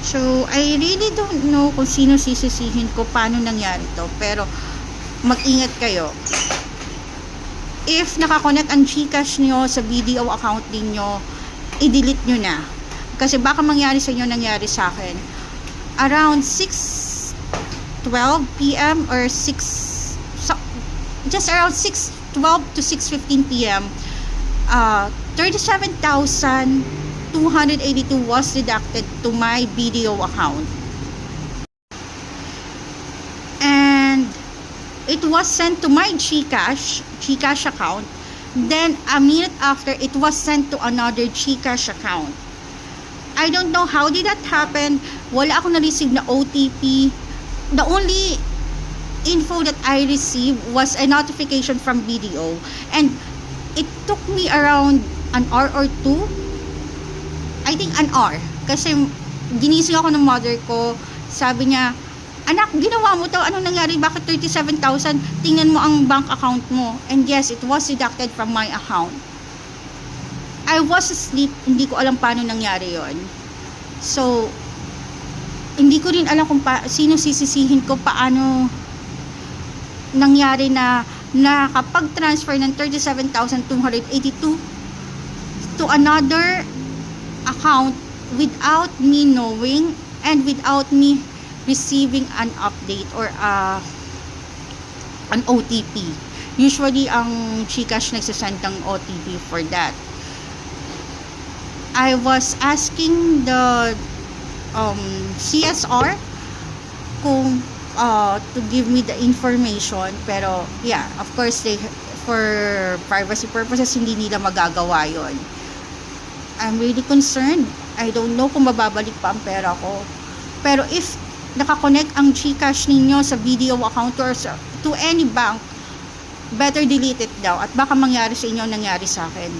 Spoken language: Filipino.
So, I really don't know kung sino sisisihin ko paano nangyari to. Pero, mag-ingat kayo. If nakakonect ang GCash nyo sa BDO account ninyo, i-delete nyo na. Kasi baka mangyari sa inyo nangyari sa akin. Around 6:12 p.m. or just around 6:12 to 6:15 p.m. 37,282 was deducted to my BDO account. And it was sent to my GCash account. Then a minute after, it was sent to another GCash account. I don't know how did that happen. Wala akong na-receive na OTP. The only info that I received was a notification from BDO. And it took me around an hour or two. I think an hour. Kasi ginising ako ng mother ko. Sabi niya, anak, ginawa mo to. Anong nangyari? Bakit 37,000? Tingnan mo ang bank account mo. And yes, it was deducted from my account. I was asleep. Hindi ko alam paano nangyari yon. So, hindi ko rin alam kung sino sisisihin ko, paano nangyari na nakapag-transfer ng 37,282 to another account without me knowing and without me receiving an update or an OTP. Usually, ang GCash nagsasend ng OTP for that. I was asking the CSR kung to give me the information, pero yeah, of course for privacy purposes hindi nila magagawa yon. I'm really concerned. I don't know kung mababalik pa ang pera ko. Pero if nakakonect ang GCash ninyo sa BDO account or to any bank, better delete it daw at baka mangyari sa inyo nangyari sa akin.